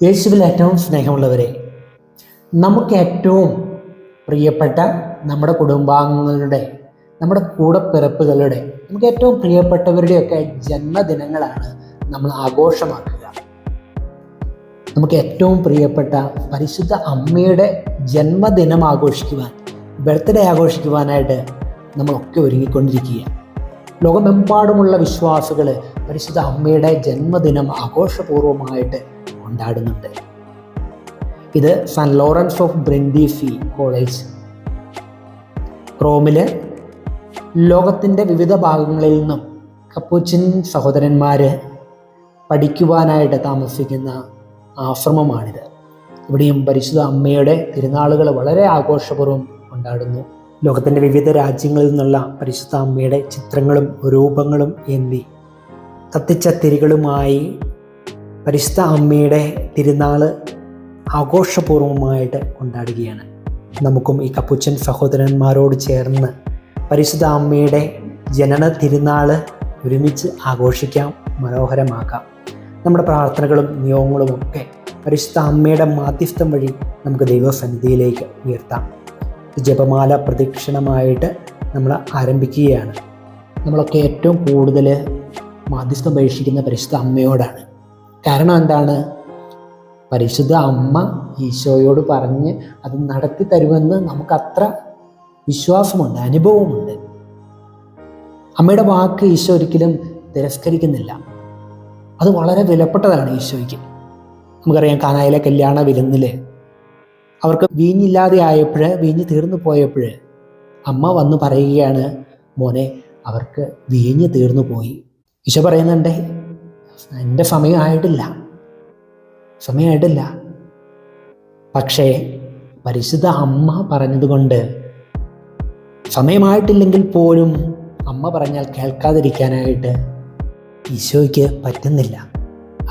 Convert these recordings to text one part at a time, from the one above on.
യേശുവിൽ ഏറ്റവും സ്നേഹമുള്ളവരെ, നമുക്ക് ഏറ്റവും പ്രിയപ്പെട്ട നമ്മുടെ കുടുംബാംഗങ്ങളുടെ, നമ്മുടെ കൂടപ്പിറപ്പുകളുടെ, നമുക്ക് ഏറ്റവും പ്രിയപ്പെട്ടവരുടെയൊക്കെ ജന്മദിനങ്ങളാണ് നമ്മൾ ആഘോഷമാക്കുക. നമുക്ക് ഏറ്റവും പ്രിയപ്പെട്ട പരിശുദ്ധ അമ്മയുടെ ജന്മദിനം ആഘോഷിക്കുവാൻ, ബർത്ത്ഡേ ആഘോഷിക്കുവാനായിട്ട് നമ്മളൊക്കെ ഒരുങ്ങിക്കൊണ്ടിരിക്കുക. ലോകമെമ്പാടുമുള്ള വിശ്വാസികൾ പരിശുദ്ധ അമ്മയുടെ ജന്മദിനം ആഘോഷപൂർവമായിട്ട് കൊണ്ടാടുന്നുണ്ട്. ഇത് saint Lawrence of Brindisi college റോമില് ലോകത്തിൻ്റെ വിവിധ ഭാഗങ്ങളിൽ നിന്നും കപ്പുച്ചിൻ സഹോദരന്മാർ പഠിക്കുവാനായിട്ട് താമസിക്കുന്ന ആശ്രമമാണിത്. ഇവിടെയും പരിശുദ്ധ അമ്മയുടെ തിരുനാളുകൾ വളരെ ആഘോഷപൂർവ്വം കൊണ്ടാടുന്നു. ലോകത്തിൻ്റെ വിവിധ രാജ്യങ്ങളിൽ നിന്നുള്ള പരിശുദ്ധ അമ്മയുടെ ചിത്രങ്ങളും രൂപങ്ങളും ഏന്തി കത്തിച്ച തിരികളുമായി പരിശുദ്ധ അമ്മയുടെ തിരുനാൾ ആഘോഷപൂർവമായിട്ട് കൊണ്ടാടുകയാണ്. നമുക്കും ഈ കപ്പുച്ചൻ സഹോദരന്മാരോട് ചേർന്ന് പരിശുദ്ധ അമ്മയുടെ ജനന തിരുനാൾ ഒരുമിച്ച് ആഘോഷിക്കാം, മനോഹരമാക്കാം. നമ്മുടെ പ്രാർത്ഥനകളും നിയോഗങ്ങളും ഒക്കെ പരിശുദ്ധ അമ്മയുടെ മാധ്യസ്ഥം വഴി നമുക്ക് ദൈവസന്നിധിയിലേക്ക് ഉയർത്താം. ജപമാല പ്രദക്ഷിണമായിട്ട് നമ്മൾ ആരംഭിക്കുകയാണ്. നമ്മളൊക്കെ ഏറ്റവും കൂടുതൽ മാധ്യസ്ഥം അപേക്ഷിക്കുന്ന പരിശുദ്ധ അമ്മയോടാണ്. കാരണം എന്താണ്? പരിശുദ്ധ അമ്മ ഈശോയോട് പറഞ്ഞ് അത് നടത്തി തരുമെന്ന് നമുക്കത്ര വിശ്വാസമുണ്ട്, അനുഭവമുണ്ട്. അമ്മയുടെ വാക്ക് ഈശോ ഒരിക്കലും തിരസ്കരിക്കുന്നില്ല. അത് വളരെ വിലപ്പെട്ടതാണ് ഈശോയ്ക്ക്. നമുക്കറിയാം, കാനായിലെ കല്യാണ വിരുന്നിൽ അവർക്ക് വീഞ്ഞില്ലാതെ ആയപ്പോൾ, വീഞ്ഞ് തീർന്നു പോയപ്പോൾ അമ്മ വന്ന് പറയുകയാണ്, മോനെ അവർക്ക് വീഞ്ഞ് തീർന്നു പോയി. ഈശോ പറയുന്നുണ്ട്, എൻ്റെ സമയമായിട്ടില്ല. പക്ഷേ പരിശുദ്ധ അമ്മ പറഞ്ഞതുകൊണ്ട് സമയമായിട്ടില്ലെങ്കിൽ പോലും അമ്മ പറഞ്ഞാൽ കേൾക്കാതിരിക്കാനായിട്ട് ഈശോയ്ക്ക് പറ്റുന്നില്ല.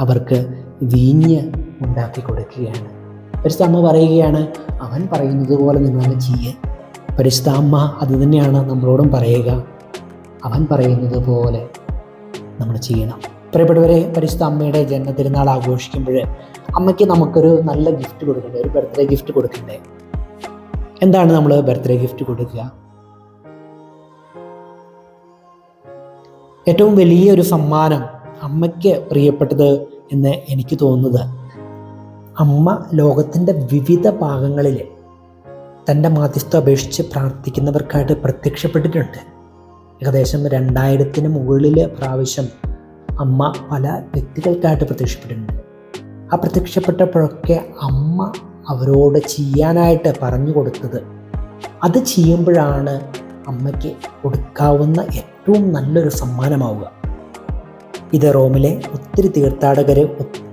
അവർക്ക് വീഞ്ഞ് ഉണ്ടാക്കി കൊടുക്കുകയാണ്. പരിശുദ്ധ അമ്മ പറയുകയാണ്, അവൻ പറയുന്നത് പോലെ നിങ്ങൾ ചെയ്യേ. പരിശുദ്ധ അമ്മ അത് തന്നെയാണ് നമ്മളോടും പറയുക, അവൻ പറയുന്നത് പോലെ നമ്മൾ ചെയ്യണം. പ്രിയപ്പെട്ടവരെ, പരിശുദ്ധ അമ്മയുടെ ജന്മതിരുനാൾ ആഘോഷിക്കുമ്പോൾ അമ്മയ്ക്ക് നമുക്കൊരു നല്ല ഗിഫ്റ്റ് കൊടുക്കണ്ടേ, ഒരു ബർത്ത്ഡേ ഗിഫ്റ്റ് കൊടുക്കണ്ടേ? എന്താണ് നമ്മൾ ബർത്ത്ഡേ ഗിഫ്റ്റ് കൊടുക്കുക? ഏറ്റവും വലിയൊരു സമ്മാനം അമ്മയ്ക്ക് പ്രിയപ്പെട്ടത് എന്ന് എനിക്ക് തോന്നുന്നത്, അമ്മ ലോകത്തിൻ്റെ വിവിധ ഭാഗങ്ങളിൽ തൻ്റെ മാധ്യസ്ഥം അപേക്ഷിച്ച് പ്രാർത്ഥിക്കുന്നവർക്കായിട്ട് പ്രത്യക്ഷപ്പെട്ടിട്ടുണ്ട്. ഏകദേശം 2000-ന് മുകളിൽ പ്രാവശ്യം അമ്മ പല വ്യക്തികൾക്കായിട്ട് പ്രത്യക്ഷപ്പെട്ടിട്ടുണ്ട്. ആ പ്രത്യക്ഷപ്പെട്ടപ്പോഴൊക്കെ അമ്മ അവരോട് ചെയ്യാനായിട്ട് പറഞ്ഞു കൊടുത്തത്, അത് ചെയ്യുമ്പോഴാണ് അമ്മയ്ക്ക് കൊടുക്കാവുന്ന ഏറ്റവും നല്ലൊരു സമ്മാനമാവുക. ഇത് റോമിലെ ഒത്തിരി തീർത്ഥാടകർ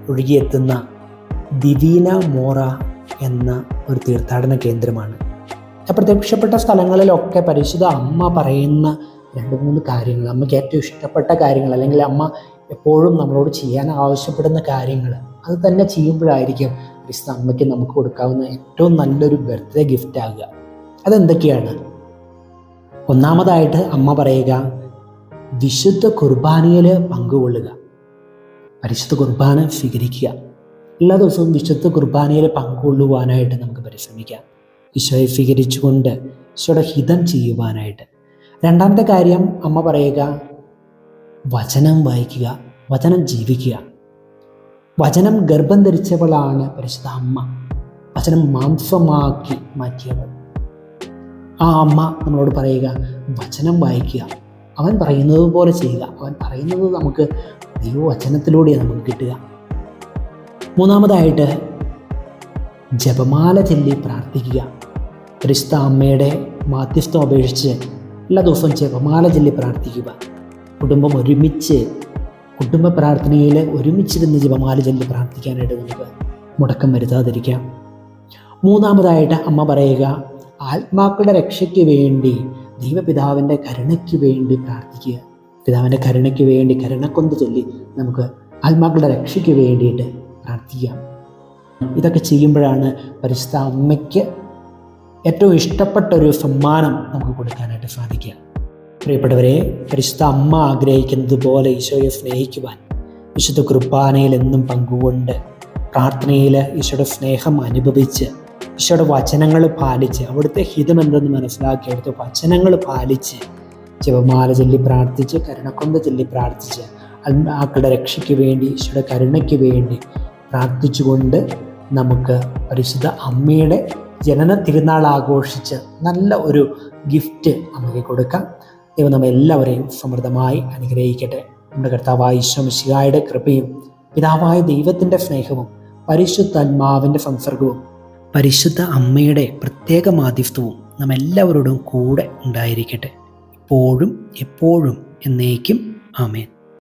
ഒഴുകിയെത്തുന്ന ദിവീന മോറ എന്ന ഒരു തീർത്ഥാടന കേന്ദ്രമാണ്. പ്രത്യക്ഷപ്പെട്ട സ്ഥലങ്ങളിലൊക്കെ പരിശുദ്ധ അമ്മ പറയുന്ന 2-3 കാര്യങ്ങൾ, അമ്മയ്ക്ക് ഏറ്റവും ഇഷ്ടപ്പെട്ട കാര്യങ്ങൾ, അല്ലെങ്കിൽ അമ്മ എപ്പോഴും നമ്മളോട് ചെയ്യാൻ ആവശ്യപ്പെടുന്ന കാര്യങ്ങൾ, അത് തന്നെ ചെയ്യുമ്പോഴായിരിക്കും പരിശുദ്ധ അമ്മയ്ക്ക് നമുക്ക് കൊടുക്കാവുന്ന ഏറ്റവും നല്ലൊരു ബർത്ത്ഡേ ഗിഫ്റ്റ് ആകുക. അതെന്തൊക്കെയാണ്? ഒന്നാമതായിട്ട് അമ്മ പറയുക, വിശുദ്ധ കുർബാനയിൽ പങ്കുകൊള്ളുക. പരിശുദ്ധ കുർബാന സ്വീകരിക്കുക. എല്ലാ ദിവസവും വിശുദ്ധ കുർബാനയിൽ പങ്കുകൊള്ളുവാനായിട്ട് നമുക്ക് പരിശ്രമിക്കാം, ഈശോയെ സ്വീകരിച്ചുകൊണ്ട് ഈശോയുടെ ഹിതം ചെയ്യുവാനായിട്ട്. രണ്ടാമത്തെ കാര്യം അമ്മ പറയുക, വചനം വായിക്കുക, വചനം ജീവിക്കുക. വചനം ഗർഭം ധരിച്ചവളാണ് പരിശുദ്ധ അമ്മ, വചനം മാംസമാക്കി മാറ്റിയവൾ. ആ അമ്മ നമ്മളോട് പറയുക, വചനം വായിക്കുക, അവൻ പറയുന്നത് പോലെ ചെയ്യുക. അവൻ പറയുന്നത് നമുക്ക് ദൈവവചനത്തിലൂടെയാണ് നമുക്ക് കിട്ടുക. മൂന്നാമതായിട്ട് ജപമാല ചൊല്ലി പ്രാർത്ഥിക്കുക. പരിശുദ്ധ അമ്മയുടെ മാധ്യസ്ഥം അപേക്ഷിച്ച് എല്ലാ ദിവസവും ജപമാല ചൊല്ലി പ്രാർത്ഥിക്കുക. കുടുംബം ഒരുമിച്ച് കുടുംബ പ്രാർത്ഥനയിൽ ഒരുമിച്ചിരുന്ന് ജപമാല ചൊല്ലി പ്രാർത്ഥിക്കാനായിട്ട് നമുക്ക് മുടക്കം വരുത്താതിരിക്കാം. മൂന്നാമതായിട്ട് അമ്മ പറയുക, ആത്മാക്കളുടെ രക്ഷയ്ക്ക് വേണ്ടി ദൈവപിതാവിൻ്റെ കരുണയ്ക്ക് വേണ്ടി പ്രാർത്ഥിക്കുക. പിതാവിൻ്റെ കരുണയ്ക്ക് വേണ്ടി കരുണക്കൊന്ത് ചൊല്ലി നമുക്ക് ആത്മാക്കളുടെ രക്ഷയ്ക്ക് വേണ്ടിയിട്ട് പ്രാർത്ഥിക്കാം. ഇതൊക്കെ ചെയ്യുമ്പോഴാണ് പരിശുദ്ധ അമ്മയ്ക്ക് ഏറ്റവും ഇഷ്ടപ്പെട്ട ഒരു സമ്മാനം നമുക്ക് കൊടുക്കാനായിട്ട് സാധിക്കുക. പ്രിയപ്പെട്ടവരെ, പരിശുദ്ധ അമ്മ ആഗ്രഹിക്കുന്നത് പോലെ ഈശോയെ സ്നേഹിക്കുവാൻ, വിശുദ്ധ കുർബാനയിൽ എന്നും പങ്കുകൊണ്ട് പ്രാർത്ഥനയിൽ ഈശോയുടെ സ്നേഹം അനുഭവിച്ച് ഈശോയുടെ വചനങ്ങൾ പാലിച്ച് അവിടുത്തെ ഹിതമെന്തെന്ന് മനസ്സിലാക്കി അവിടുത്തെ വചനങ്ങൾ പാലിച്ച് ജപമാല ചൊല്ലി പ്രാർത്ഥിച്ച് കരുണക്കൊന്ത ചൊല്ലി പ്രാർത്ഥിച്ച് ആക്കളുടെ രക്ഷയ്ക്ക് വേണ്ടി ഈശോയുടെ കരുണയ്ക്ക് വേണ്ടി പ്രാർത്ഥിച്ചുകൊണ്ട് നമുക്ക് പരിശുദ്ധ അമ്മയുടെ ജനന തിരുനാൾ ആഘോഷിച്ച് നല്ല ഒരു ഗിഫ്റ്റ് അമ്മയ്ക്ക് കൊടുക്കാം. ദൈവം നമ്മെല്ലാവരെയും സമൃദ്ധമായി അനുഗ്രഹിക്കട്ടെ. നമ്മുടെ കർത്താവായ ഈശോ മിശിഹായുടെ കൃപയും പിതാവായ ദൈവത്തിൻ്റെ സ്നേഹവും പരിശുദ്ധാത്മാവിൻ്റെ സംസർഗവും പരിശുദ്ധ അമ്മയുടെ പ്രത്യേക മാധ്യസ്ഥവും നമ്മെല്ലാവരോടും കൂടെ ഉണ്ടായിരിക്കട്ടെ, ഇപ്പോഴും എപ്പോഴും എന്നേക്കും. ആമേൻ.